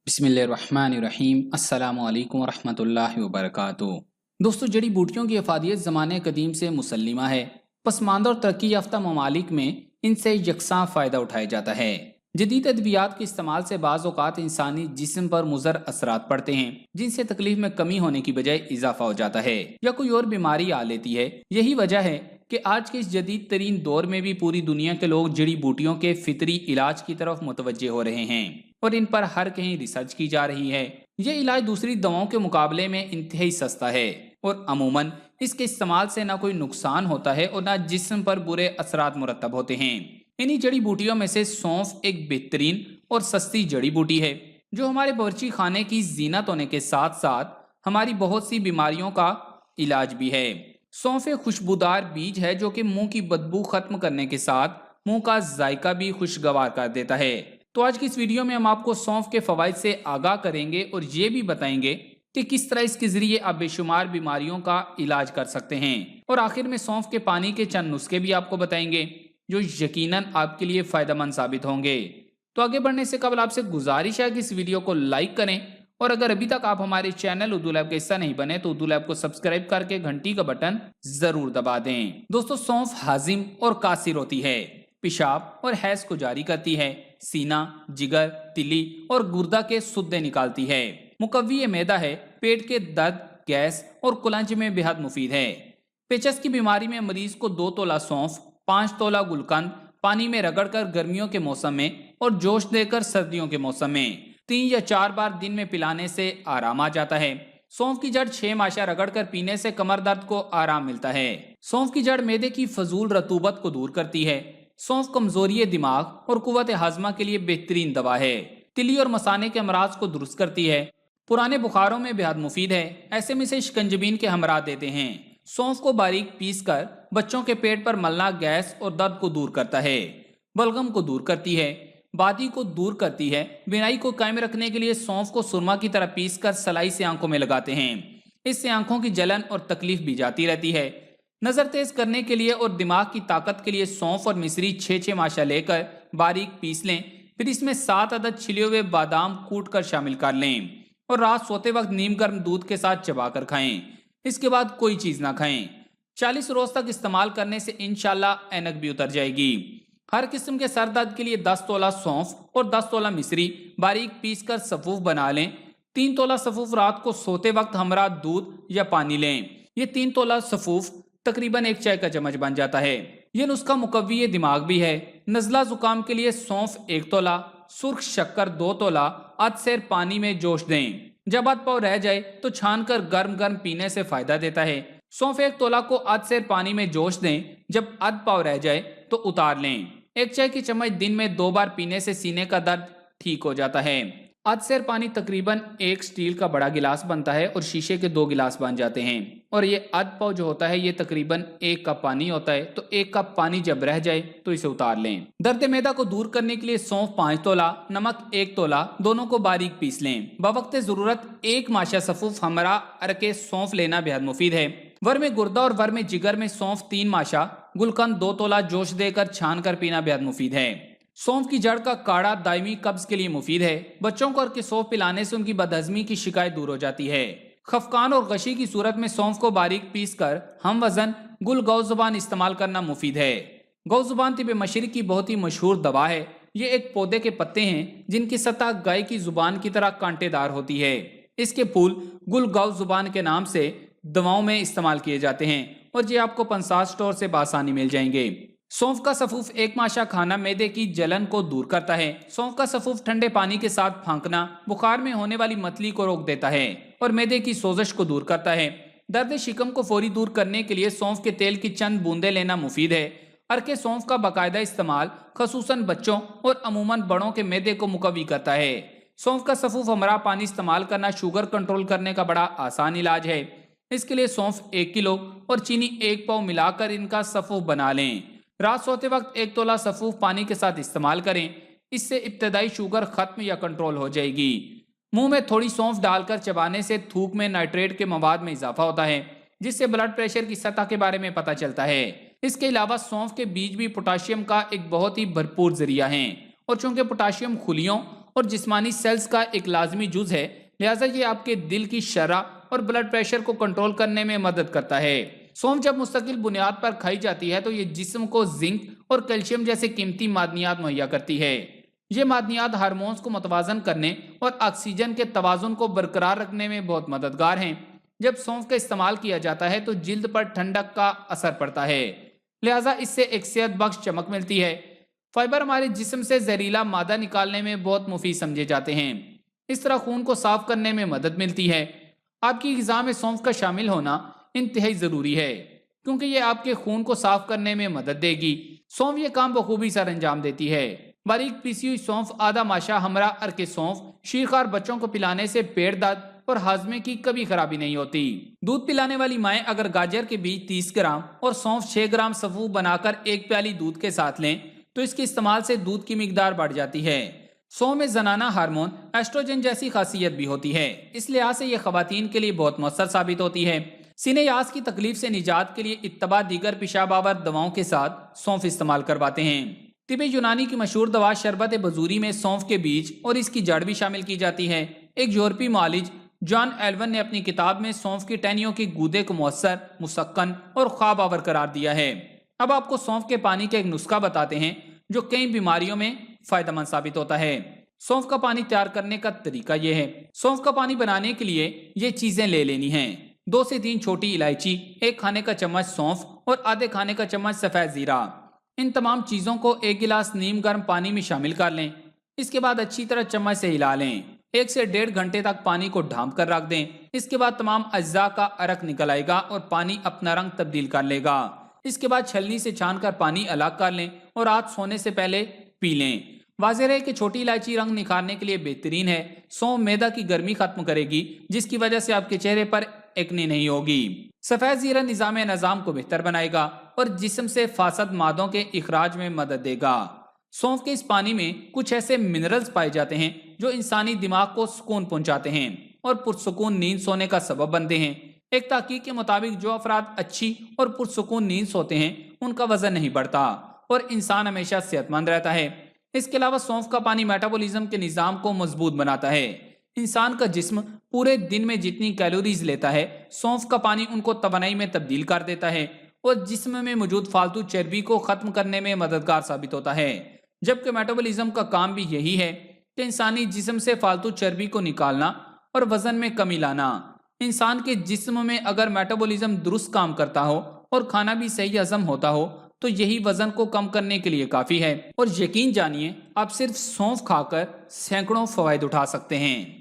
बिस्मिल्लाहिर्रहमानिर्रहीम अस्सलामु अलैकुम वरहमतुल्लाहि वबरकातुहू। दोस्तों, जड़ी बूटियों की अफादियत ज़माने कदीम से मुसल्लिमा है। पसमानदा और तरक्की याफ्ता ममालिक में इनसे यकसां फ़ायदा उठाया जाता है। जदीद अद्वियात के इस्तेमाल से बाज़ औक़ात इंसानी जिस्म पर मुज़र असरात पड़ते हैं, जिनसे तकलीफ में कमी होने की बजाय इजाफा हो जाता है या कोई और बीमारी आ लेती है। यही वजह है कि आज के इस जदीद तरीन दौर में भी पूरी दुनिया के लोग जड़ी बूटियों के फितरी इलाज की तरफ मुतवज्जे हो रहे हैं और इन पर हर कहीं रिसर्च की जा रही है। ये इलाज दूसरी दवाओं के मुकाबले में इंतहाई सस्ता है और अमूमन इसके इस्तेमाल से ना कोई नुकसान होता है और ना जिस्म पर बुरे असरात मुरतब होते हैं। इन्हीं जड़ी बूटियों में से सौंफ एक बेहतरीन और सस्ती जड़ी बूटी है जो हमारे बावर्ची खाने की जीनत होने के साथ साथ हमारी बहुत सी बीमारियों का इलाज भी है। सौंफ एक खुशबूदार बीज है जो कि मुंह की बदबू खत्म करने के साथ मुंह का जायका भी खुशगवार कर देता है। तो आज की इस वीडियो में हम आपको सौंफ के फवाइद से आगाह करेंगे और ये भी बताएंगे कि किस तरह इसके जरिए आप बेशुमार बीमारियों का इलाज कर सकते हैं। और आखिर में सौंफ के पानी के चंद नुस्खे भी आपको बताएंगे जो यकीनन आपके लिए फायदेमंद साबित होंगे। तो आगे बढ़ने से कबल आपसे गुजारिश है कि इस वीडियो को लाइक करें और अगर अभी तक आप हमारे चैनल उर्दू लैब का हिस्सा नहीं बने तो उर्दू लैब को सब्सक्राइब करके घंटी का बटन जरूर दबा दें। दोस्तों, सौंफ हाजिम और कासिर होती है, पेशाब और हैज को जारी करती है, सीना, जिगर, तिली और गुर्दा के सुद्दे निकालती है, मुकव्वी मैदा है, पेट के दर्द, गैस और कुलंज में बेहद मुफीद है। पेचस की बीमारी में मरीज को 2 तोला सौंफ, 5 तोला गुलकंद पानी में रगड़कर गर्मियों के मौसम में और जोश देकर सर्दियों के मौसम में 3 या 4 बार दिन में पिलाने से आराम आ जाता है। सौंफ की जड़ 6 माशा रगड़कर पीने से कमर दर्द को आराम मिलता है। सौंफ की जड़ मैदे की फजूल रतूबत को दूर करती है। सौंफ कमजोरी दिमाग और कुव्वत हाजमा के लिए बेहतरीन दवा है। तिली और मसाने के अमराज को दुरुस्त करती है। पुराने बुखारों में बेहद मुफीद है, ऐसे में इसे शिकंजबीन के हमरा देते हैं। सौंफ को बारीक पीस कर बच्चों के पेट पर मलना गैस और दर्द को दूर करता है। बलगम को दूर करती है, बादी को दूर करती है। बिनाई को कायम रखने के लिए सौंफ को सुरमा की तरह पीस कर सलाई से आंखों में लगाते हैं। इससे आंखों की जलन और तकलीफ भी जाती रहती है। नजर तेज करने के लिए और दिमाग की ताकत के लिए सौंफ और मिश्री 6-6 माशा लेकर बारीक पीस लें, फिर इसमें 7 अदद छिले हुए बादाम कूट कर शामिल कर लें और रात सोते वक्त नीम गर्म दूध के साथ चबाकर खाएं। इसके बाद कोई चीज ना खाएं। 40 रोज तक इस्तेमाल करने से इंशाल्लाह ऐनक भी उतर जाएगी। हर किस्म के सर दर्द के लिए 10 तोला सौंफ और 10 तोला मिश्री बारीक पीस कर सफूफ बना लें। 3 तोला सफूफ रात को सोते वक्त हमरा दूध या पानी लें। ये 3 तोला सफूफ तकरीबन 1 चाय का चम्मच बन जाता है। ये नुस्खा मुकव्वी दिमाग भी है। नजला जुकाम के लिए सौंफ 1 तोला, सुर्ख शक्कर 2 तोला अध सेर पानी में जोश दें। जब अध पाव रह जाए तो छान कर गर्म गर्म पीने से फायदा देता है। सौंफ 1 तोला को अध सेर पानी में जोश दें। जब अध पाव रह जाए तो उतार लें। 1 चाय की चम्मच दिन में 2 बार पीने से सीने का दर्द ठीक हो जाता है। अध सेर पानी तकरीबन 1 स्टील का बड़ा गिलास बनता है और शीशे के 2 गिलास बन जाते हैं। और ये अध पाव जो होता है ये तकरीबन 1 कप पानी होता है। तो 1 कप पानी जब रह जाए तो इसे उतार लें। दर्द मैदा को दूर करने के लिए सौंफ 5 तोला, नमक 1 तोला, दोनों को बारीक पीस लें। बवक्त जरूरत 1 माशा सफूफ हमरा अरके सौंफ लेना बेहद मुफीद है। वर में गुर्दा और वर में जिगर में सौंफ 3 माशा, गुलकंद 2 तोला जोश देकर छान कर पीना बेहद मुफीद है। सौंफ की जड़ का काढ़ा दायमी कब्ज के लिए मुफीद है। बच्चों को अरके सौंफ पिलाने से उनकी बदहजमी की शिकायत दूर हो जाती है। खफकान और गशी की सूरत में सौंफ को बारीक पीस कर हम वजन गुल गौ जुबान इस्तेमाल करना मुफीद है। गौ जुबान तिब मशरिक की बहुत ही मशहूर दवा है। ये एक पौधे के पत्ते हैं जिनकी सतह गाय की जुबान की तरह कांटेदार होती है। इसके फूल गुल गौ जुबान के नाम से दवाओं में इस्तेमाल किए जाते हैं और ये आपको पंसार स्टोर से बासानी मिल जाएंगे। सौंफ का सफूफ 1 माशा खाना मैदे की जलन को दूर करता है। सौंफ का सफूफ ठंडे पानी के साथ फांकना बुखार में होने वाली मतली को रोक देता है और मैदे की सोजश को दूर करता है। दर्द शिकम को फौरी दूर करने के लिए सौंफ के तेल की चंद बूंदे लेना मुफीद है। अरके सौंफ का बाकायदा इस्तेमाल खसूसन बच्चों और अमूमन बड़ों के मैदे को मुकव्वी करता है। सौंफ का सफूफ हमरा पानी इस्तेमाल करना शुगर कंट्रोल करने का बड़ा आसान इलाज है। इसके लिए सौंफ 1 किलो और चीनी 1 पाव मिलाकर इनका सफूफ बना लें। रात सोते वक्त 1 तोला सफूफ पानी के साथ इस्तेमाल करें। इससे इब्तदाई शुगर खत्म या कंट्रोल हो जाएगी। मुंह में थोड़ी सौंफ डालकर चबाने से थूक में नाइट्रेट के मवाद में इजाफा होता है जिससे ब्लड प्रेशर की सतह के बारे में पता चलता है। इसके अलावा सौंफ के बीज भी पोटाशियम का एक बहुत ही भरपूर जरिया है और चूंकि पोटाशियम खुलियों اور جسمانی سیلز کا ایک لازمی جز ہے، لہٰذا یہ آپ کے دل کی شرح اور بلڈ پریشر کو کنٹرول کرنے میں مدد کرتا ہے۔ سونف جب مستقل بنیاد پر کھائی جاتی ہے تو یہ جسم کو زنک اور کیلشیم جیسے قیمتی معدنیات مہیا کرتی ہے۔ یہ معدنیات ہارمونز کو متوازن کرنے اور آکسیجن کے توازن کو برقرار رکھنے میں بہت مددگار ہیں۔ جب سونف کا استعمال کیا جاتا ہے تو جلد پر ٹھنڈک کا اثر پڑتا ہے، لہٰذا اس سے ایک صحت بخش چمک ملتی ہے۔ فائبر ہمارے جسم سے زہریلا مادہ نکالنے میں بہت مفید سمجھے جاتے ہیں، اس طرح خون کو صاف کرنے میں مدد ملتی ہے۔ آپ کی غذا میں سونف کا شامل ہونا انتہائی ضروری ہے، کیونکہ یہ آپ کے خون کو صاف کرنے میں مدد دے گی۔ سونف یہ کام بخوبی سر انجام دیتی ہے۔ باریک پیسی ہوئی سونف، آدھا ماشا ہمرا ارک سونف، شیرخوار بچوں کو پلانے سے پیٹ درد اور ہاضمے کی کبھی خرابی نہیں ہوتی۔ دودھ پلانے والی مائیں اگر گاجر کے بیج 30 گرام اور سونف 6 گرام سفو بنا کر ایک پیالی دودھ کے ساتھ لیں تو اس کے استعمال سے دودھ کی مقدار بڑھ جاتی ہے۔ سونف میں زنانہ ہارمون ایسٹروجن جیسی خاصیت بھی ہوتی ہے، اس لحاظ سے یہ خواتین کے لیے بہت مؤثر ثابت ہوتی ہے۔ سینے یاز کی تکلیف سے نجات کے لیے اتباع دیگر پیشاب آور دواؤں کے ساتھ سونف استعمال کرواتے ہیں۔ طب یونانی کی مشہور دوا شربت بزوری میں سونف کے بیج اور اس کی جڑ بھی شامل کی جاتی ہے۔ ایک یورپی معالج جان ایلون نے اپنی کتاب میں سونف کی ٹہنیوں کے گودے کو مؤثر، مسکن اور خواب آور قرار دیا ہے۔ اب آپ کو سونف کے پانی کا ایک نسخہ بتاتے ہیں جو کئی بیماریوں میں فائدہ مند ثابت ہوتا ہے۔ سونف کا پانی تیار کرنے کا طریقہ یہ ہے۔ سونف کا پانی بنانے کے لیے یہ چیزیں لے لینی ہیں: 2 سے 3 چھوٹی الائچی، 1 کھانے کا چمچ سونف اور آدھے کھانے کا چمچ سفید زیرہ۔ ان تمام چیزوں کو 1 گلاس نیم گرم پانی میں شامل کر لیں، اس کے بعد اچھی طرح چمچ سے ہلا لیں۔ 1 سے 1.5 گھنٹے تک پانی کو ڈھانپ کر رکھ دیں، اس کے بعد تمام اجزاء کا عرق نکل آئے گا اور پانی اپنا رنگ تبدیل کر لے گا۔ اس کے بعد چھلنی سے چھان کر پانی الگ کر لیں اور رات سونے سے پہلے پی لیں۔ واضح رہے کہ چھوٹی الائچی رنگ نکھارنے کے لیے بہترین ہے۔ سونف معدہ کی گرمی ختم کرے گی، جس کی وجہ سے آپ کے چہرے پر ایکنی نہیں ہوگی۔ سفید زیرہ نظام کو بہتر بنائے گا اور جسم سے فاسد مادوں کے اخراج میں مدد دے گا۔ سونف کے اس پانی میں کچھ ایسے منرلز پائے جاتے ہیں جو انسانی دماغ کو سکون پہنچاتے ہیں اور پرسکون نیند سونے کا سبب بنتے ہیں۔ ایک تحقیق کے مطابق جو افراد اچھی اور پرسکون نیند سوتے ہیں ان کا وزن نہیں بڑھتا اور انسان ہمیشہ صحت مند رہتا ہے۔ اس کے علاوہ سونف کا پانی میٹابولزم کے نظام کو مضبوط بناتا ہے۔ انسان کا جسم پورے دن میں جتنی کیلوریز لیتا ہے، سونف کا پانی ان کو توانائی میں تبدیل کر دیتا ہے اور جسم میں موجود فالتو چربی کو ختم کرنے میں مددگار ثابت ہوتا ہے۔ جبکہ میٹابولزم کا کام بھی یہی ہے کہ انسانی جسم سے فالتو چربی کو نکالنا اور وزن میں کمی لانا۔ انسان کے جسم میں اگر میٹابولزم درست کام کرتا ہو اور کھانا بھی صحیح ہضم ہوتا ہو تو یہی وزن کو کم کرنے کے لیے کافی ہے۔ اور یقین جانیے، آپ صرف سونف کھا کر سینکڑوں فوائد اٹھا سکتے ہیں۔